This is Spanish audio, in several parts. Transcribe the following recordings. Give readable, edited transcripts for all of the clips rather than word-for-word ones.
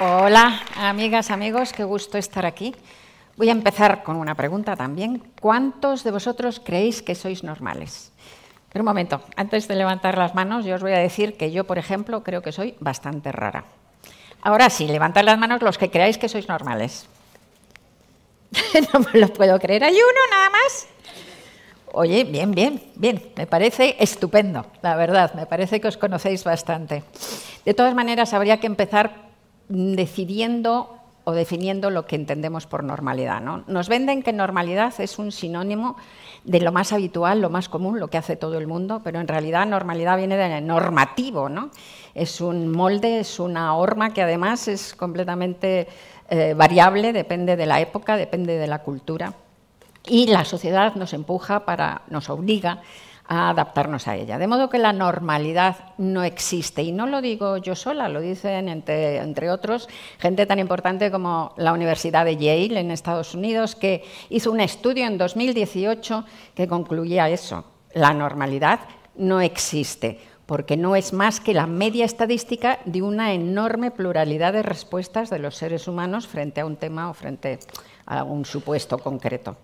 Hola, amigas, amigos, qué gusto estar aquí. Voy a empezar con una pregunta también. ¿Cuántos de vosotros creéis que sois normales? Pero un momento, antes de levantar las manos, yo os voy a decir que yo, por ejemplo, creo que soy bastante rara. Ahora sí, levantad las manos los que creáis que sois normales. No me lo puedo creer. ¿Hay uno nada más? Oye, bien, me parece estupendo, la verdad, me parece que os conocéis bastante. De todas maneras, habría que empezar decidiendo o definiendo lo que entendemos por normalidad, ¿no? Nos venden que normalidad es un sinónimo de lo más habitual, lo más común, lo que hace todo el mundo, pero en realidad normalidad viene de normativo, ¿no? Es un molde, es una horma que además es completamente variable, depende de la época, depende de la cultura. Y la sociedad nos empuja, nos obliga a adaptarnos a ella. De modo que la normalidad no existe. Y no lo digo yo sola, lo dicen, entre otros, gente tan importante como la Universidad de Yale en Estados Unidos, que hizo un estudio en 2018 que concluía eso. La normalidad no existe, porque no es más que la media estadística de una enorme pluralidad de respuestas de los seres humanos frente a un tema o frente a un supuesto concreto.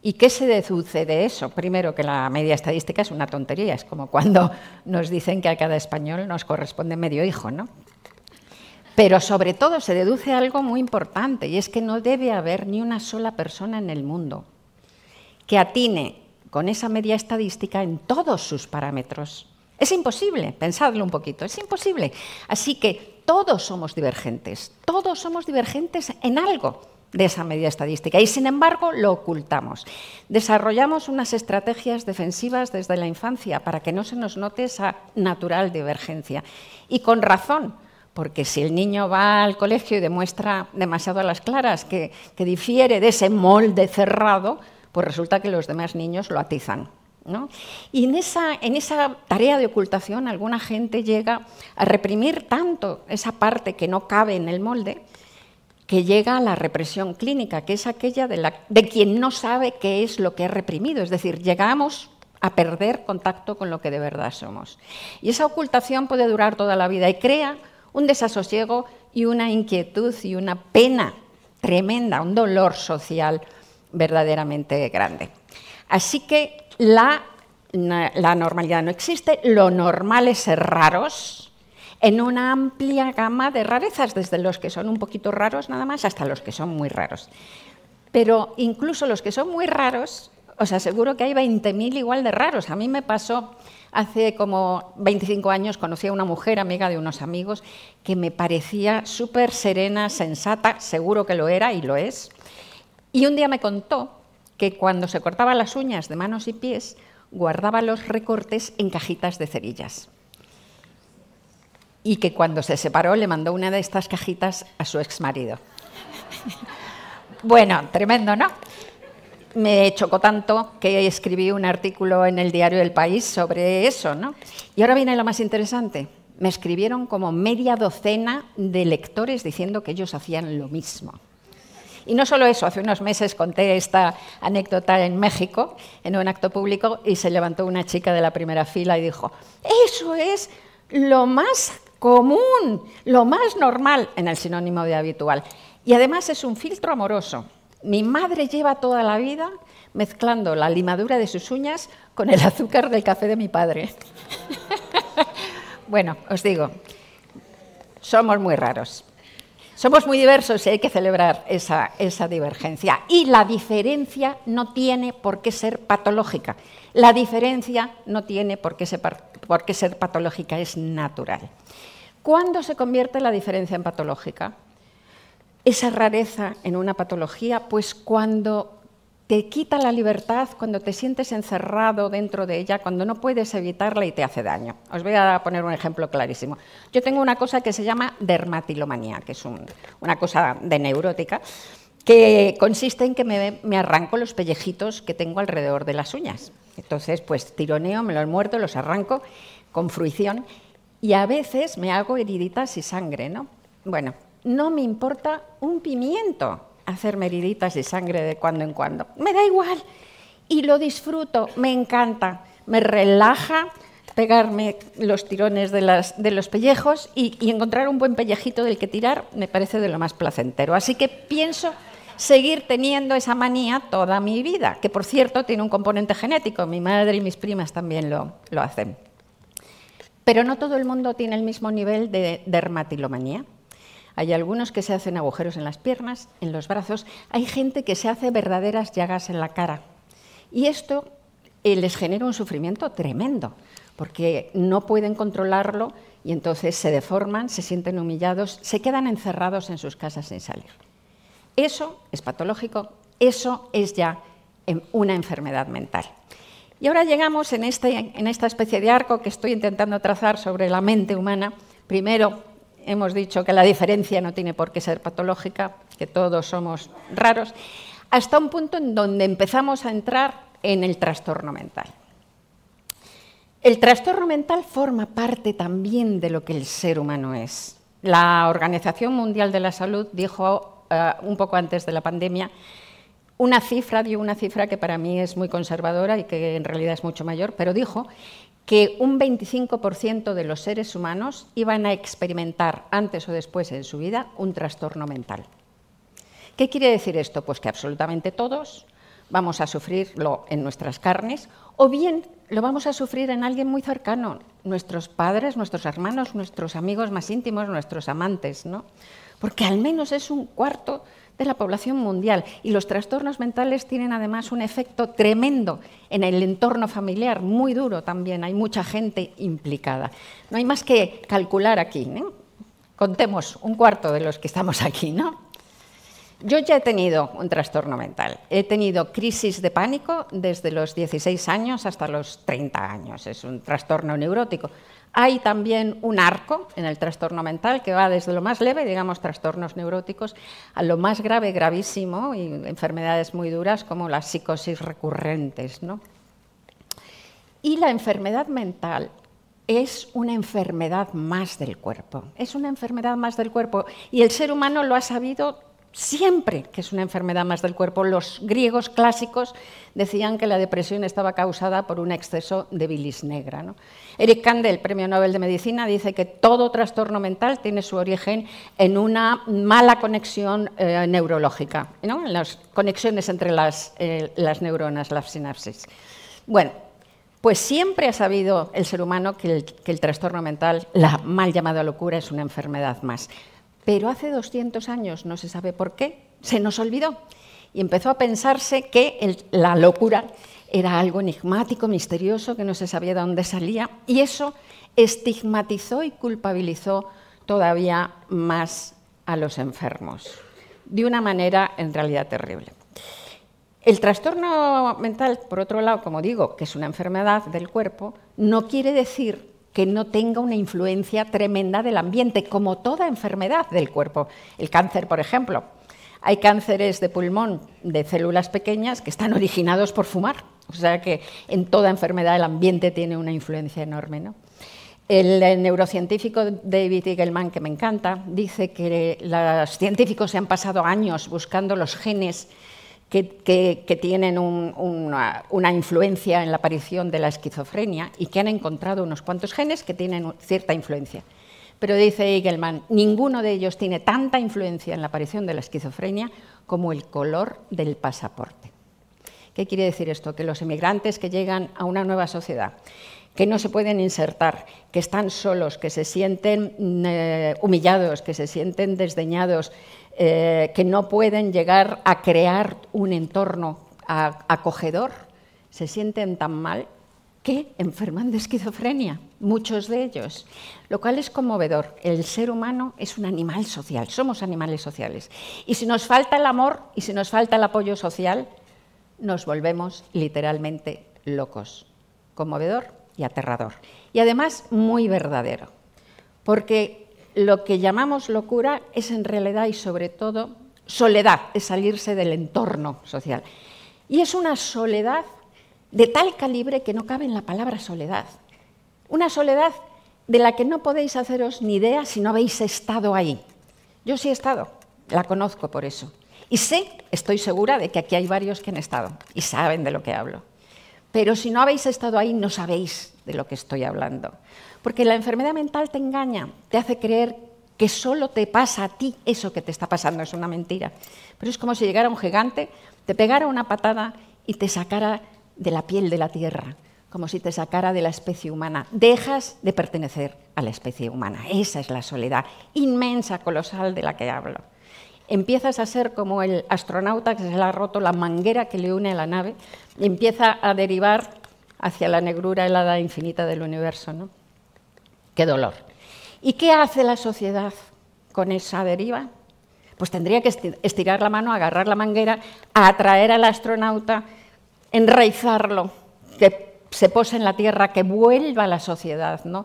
¿Y qué se deduce de eso? Primero, que la media estadística es una tontería, es como cuando nos dicen que a cada español nos corresponde medio hijo, ¿no? Pero sobre todo se deduce algo muy importante, y es que no debe haber ni una sola persona en el mundo que atine con esa media estadística en todos sus parámetros. Es imposible, pensadlo un poquito, es imposible. Así que todos somos divergentes en algo de esa media estadística y, sin embargo, lo ocultamos. Desarrollamos unas estrategias defensivas desde la infancia para que no se nos note esa natural divergencia. Y con razón, porque si el niño va al colegio y demuestra demasiado a las claras que difiere de ese molde cerrado, pues resulta que los demás niños lo atizan, ¿no? Y en esa tarea de ocultación alguna gente llega a reprimir tanto esa parte que no cabe en el molde, que llega a la represión clínica, que es aquella de quien no sabe qué es lo que es reprimido. Es decir, llegamos a perder contacto con lo que de verdad somos. Y esa ocultación puede durar toda la vida y crea un desasosiego y una inquietud y una pena tremenda, un dolor social verdaderamente grande. Así que la normalidad no existe, lo normal es ser raros, en una amplia gama de rarezas, desde los que son un poquito raros nada más hasta los que son muy raros. Pero incluso los que son muy raros, os aseguro que hay 20.000 igual de raros. A mí me pasó hace como 25 años, conocí a una mujer, amiga de unos amigos, que me parecía súper serena, sensata, seguro que lo era y lo es. Y un día me contó que cuando se cortaba las uñas de manos y pies, guardaba los recortes en cajitas de cerillas. Y que cuando se separó le mandó una de estas cajitas a su exmarido. Bueno, tremendo, ¿no? Me chocó tanto que escribí un artículo en el diario El País sobre eso, ¿no? Y ahora viene lo más interesante. Me escribieron como media docena de lectores diciendo que ellos hacían lo mismo. Y no solo eso, hace unos meses conté esta anécdota en México, en un acto público, y se levantó una chica de la primera fila y dijo: «Eso es lo más común, lo más normal», en el sinónimo de habitual. Y además es un filtro amoroso. Mi madre lleva toda la vida mezclando la limadura de sus uñas con el azúcar del café de mi padre. Bueno, os digo, somos muy raros. Somos muy diversos y hay que celebrar esa divergencia. Y la diferencia no tiene por qué ser patológica. La diferencia no tiene por qué ser patológica, es natural. ¿Cuándo se convierte la diferencia en patológica? Esa rareza en una patología, pues cuando te quita la libertad, cuando te sientes encerrado dentro de ella, cuando no puedes evitarla y te hace daño. Os voy a poner un ejemplo clarísimo. Yo tengo una cosa que se llama dermatilomanía, que es una cosa de neurótica, que consiste en que me arranco los pellejitos que tengo alrededor de las uñas. Entonces, pues tironeo, me los muerdo, los arranco con fruición y a veces me hago heriditas y sangre, ¿no? Bueno, no me importa un pimiento hacerme heriditas y sangre de cuando en cuando. Me da igual y lo disfruto, me encanta, me relaja, pegarme los tirones de los pellejos y encontrar un buen pellejito del que tirar me parece de lo más placentero. Así que pienso seguir teniendo esa manía toda mi vida, que por cierto tiene un componente genético, mi madre y mis primas también lo hacen. Pero no todo el mundo tiene el mismo nivel de dermatilomanía. Hay algunos que se hacen agujeros en las piernas, en los brazos, hay gente que se hace verdaderas llagas en la cara. Y esto les genera un sufrimiento tremendo, porque no pueden controlarlo y entonces se deforman, se sienten humillados, se quedan encerrados en sus casas sin salir. Eso es patológico, eso es ya una enfermedad mental. Y ahora llegamos en esta especie de arco que estoy intentando trazar sobre la mente humana. Primero, hemos dicho que la diferencia no tiene por qué ser patológica, que todos somos raros, hasta un punto en donde empezamos a entrar en el trastorno mental. El trastorno mental forma parte también de lo que el ser humano es. La Organización Mundial de la Salud dijo un poco antes de la pandemia dio una cifra que para mí es muy conservadora y que en realidad es mucho mayor, pero dijo que un 25% de los seres humanos iban a experimentar antes o después en su vida un trastorno mental. ¿Qué quiere decir esto? Pues que absolutamente todos vamos a sufrirlo en nuestras carnes o bien lo vamos a sufrir en alguien muy cercano, nuestros padres, nuestros hermanos, nuestros amigos más íntimos, nuestros amantes, ¿no? Porque al menos es un cuarto de la población mundial y los trastornos mentales tienen además un efecto tremendo en el entorno familiar, muy duro también, hay mucha gente implicada. No hay más que calcular aquí, ¿no? Contemos un cuarto de los que estamos aquí, ¿no? Yo ya he tenido un trastorno mental, he tenido crisis de pánico desde los 16 años hasta los 30 años, es un trastorno neurótico. Hay también un arco en el trastorno mental que va desde lo más leve, digamos trastornos neuróticos, a lo más grave, gravísimo, y enfermedades muy duras como las psicosis recurrentes, ¿no? Y la enfermedad mental es una enfermedad más del cuerpo, es una enfermedad más del cuerpo, y el ser humano lo ha sabido siempre que es una enfermedad más del cuerpo. Los griegos clásicos decían que la depresión estaba causada por un exceso de bilis negra, ¿no? Eric Kandel, Premio Nobel de Medicina, dice que todo trastorno mental tiene su origen en una mala conexión neurológica, ¿no? En las conexiones entre las neuronas, las sinapsis. Bueno, pues siempre ha sabido el ser humano que el trastorno mental, la mal llamada locura, es una enfermedad más. Pero hace 200 años, no se sabe por qué, se nos olvidó y empezó a pensarse que la locura era algo enigmático, misterioso, que no se sabía de dónde salía, y eso estigmatizó y culpabilizó todavía más a los enfermos, de una manera en realidad terrible. El trastorno mental, por otro lado, como digo, que es una enfermedad del cuerpo, no quiere decir que no tenga una influencia tremenda del ambiente, como toda enfermedad del cuerpo. El cáncer, por ejemplo. Hay cánceres de pulmón de células pequeñas que están originados por fumar. O sea que en toda enfermedad el ambiente tiene una influencia enorme, ¿no? El neurocientífico David Eagleman, que me encanta, dice que los científicos se han pasado años buscando los genes que tienen una influencia en la aparición de la esquizofrenia y que han encontrado unos cuantos genes que tienen cierta influencia. Pero dice Eagleman, ninguno de ellos tiene tanta influencia en la aparición de la esquizofrenia como el color del pasaporte. ¿Qué quiere decir esto? Que los emigrantes que llegan a una nueva sociedad, que no se pueden insertar, que están solos, que se sienten humillados, que se sienten desdeñados, que no pueden llegar a crear un entorno acogedor, se sienten tan mal que enferman de esquizofrenia, muchos de ellos, lo cual es conmovedor. El ser humano es un animal social, somos animales sociales. Y si nos falta el amor y si nos falta el apoyo social, nos volvemos literalmente locos. Conmovedor y aterrador. Y además muy verdadero, porque lo que llamamos locura es en realidad y sobre todo soledad, es salirse del entorno social. Y es una soledad de tal calibre que no cabe en la palabra soledad. Una soledad de la que no podéis haceros ni idea si no habéis estado ahí. Yo sí he estado, la conozco por eso. Y estoy segura de que aquí hay varios que han estado y saben de lo que hablo. pero si no habéis estado ahí no sabéis de lo que estoy hablando. Porque la enfermedad mental te engaña, te hace creer que solo te pasa a ti eso que te está pasando, es una mentira. Pero es como si llegara un gigante, te pegara una patada y te sacara de la piel de la tierra, como si te sacara de la especie humana. Dejas de pertenecer a la especie humana. Esa es la soledad inmensa, colosal de la que hablo. Empiezas a ser como el astronauta que se le ha roto la manguera que le une a la nave y empieza a derivar hacia la negrura helada e infinita del universo, ¿no? ¡Qué dolor! ¿Y qué hace la sociedad con esa deriva? Pues tendría que estirar la mano, agarrar la manguera, atraer al astronauta, enraizarlo, que se pose en la tierra, que vuelva a la sociedad, ¿no?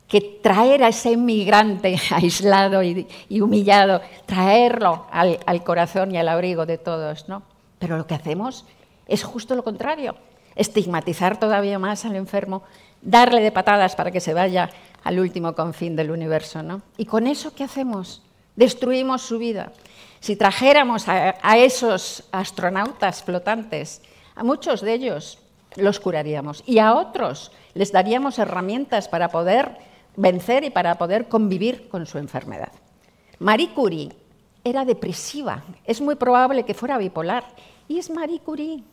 Que traer a ese inmigrante aislado y humillado, traerlo al corazón y al abrigo de todos, ¿no? Pero lo que hacemos es justo lo contrario, estigmatizar todavía más al enfermo, darle de patadas para que se vaya al último confín del universo, ¿no? Y con eso, ¿qué hacemos? Destruimos su vida. Si trajéramos a esos astronautas flotantes, a muchos de ellos los curaríamos y a otros les daríamos herramientas para poder vencer y para poder convivir con su enfermedad. Marie Curie era depresiva, es muy probable que fuera bipolar, y es Marie Curie.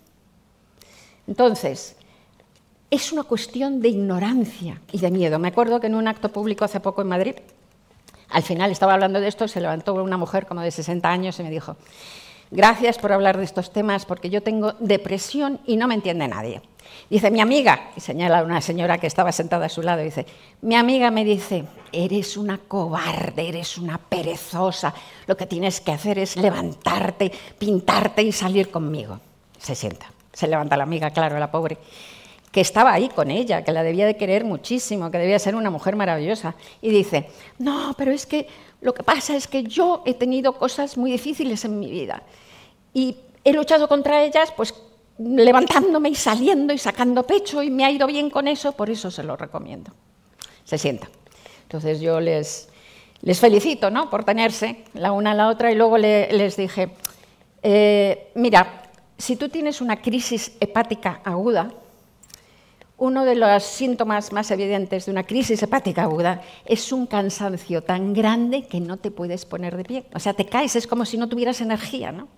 Entonces, es una cuestión de ignorancia y de miedo. Me acuerdo que en un acto público hace poco en Madrid, al final estaba hablando de esto, se levantó una mujer como de 60 años y me dijo: gracias por hablar de estos temas porque yo tengo depresión y no me entiende nadie. Dice, mi amiga, y señala a una señora que estaba sentada a su lado, dice, mi amiga me dice, eres una cobarde, eres una perezosa, lo que tienes que hacer es levantarte, pintarte y salir conmigo. Se sienta, se levanta la amiga, claro, la pobre, que estaba ahí con ella, que la debía de querer muchísimo, que debía ser una mujer maravillosa, y dice, no, pero es que lo que pasa es que yo he tenido cosas muy difíciles en mi vida y he luchado contra ellas, pues levantándome y saliendo y sacando pecho, y me ha ido bien con eso, por eso se lo recomiendo. Se sienta. Entonces yo les felicito, ¿no?, por tenerse la una a la otra, y luego les dije, mira, si tú tienes una crisis hepática aguda, uno de los síntomas más evidentes de una crisis hepática aguda es un cansancio tan grande que no te puedes poner de pie. O sea, te caes, es como si no tuvieras energía, ¿no?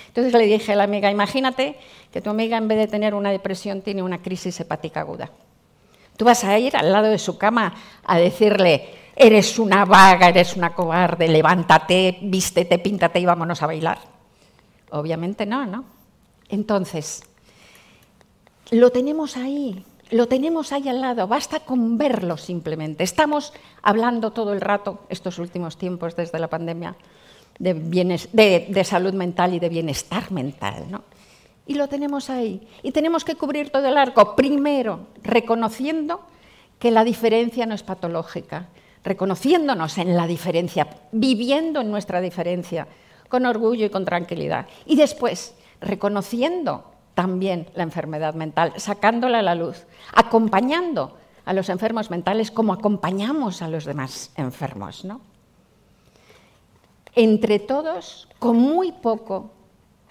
Entonces le dije a la amiga, imagínate que tu amiga en vez de tener una depresión tiene una crisis hepática aguda. Tú vas a ir al lado de su cama a decirle, eres una vaga, eres una cobarde, levántate, vístete, píntate y vámonos a bailar. Obviamente no, ¿no? Entonces, lo tenemos ahí al lado, basta con verlo simplemente. Estamos hablando todo el rato, estos últimos tiempos desde la pandemia, de salud mental y de bienestar mental, ¿no? Y lo tenemos ahí. Y tenemos que cubrir todo el arco, primero reconociendo que la diferencia no es patológica, reconociéndonos en la diferencia, viviendo en nuestra diferencia, con orgullo y con tranquilidad. Y después, reconociendo también la enfermedad mental, sacándola a la luz, acompañando a los enfermos mentales como acompañamos a los demás enfermos, ¿no? Entre todos, con muy poco,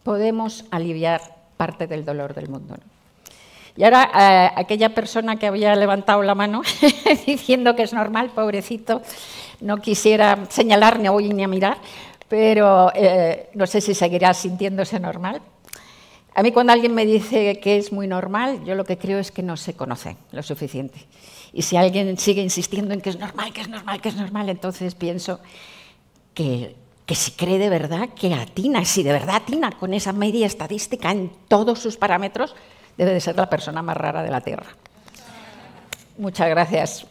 podemos aliviar parte del dolor del mundo, ¿no? Y ahora, aquella persona que había levantado la mano diciendo que es normal, pobrecito, no quisiera señalar ni a oír ni a mirar, pero no sé si seguirá sintiéndose normal. A mí cuando alguien me dice que es muy normal, yo lo que creo es que no se conoce lo suficiente. Y si alguien sigue insistiendo en que es normal, que es normal, que es normal, entonces pienso que si cree de verdad que atina, si de verdad atina con esa media estadística en todos sus parámetros, debe de ser la persona más rara de la Tierra. Muchas gracias.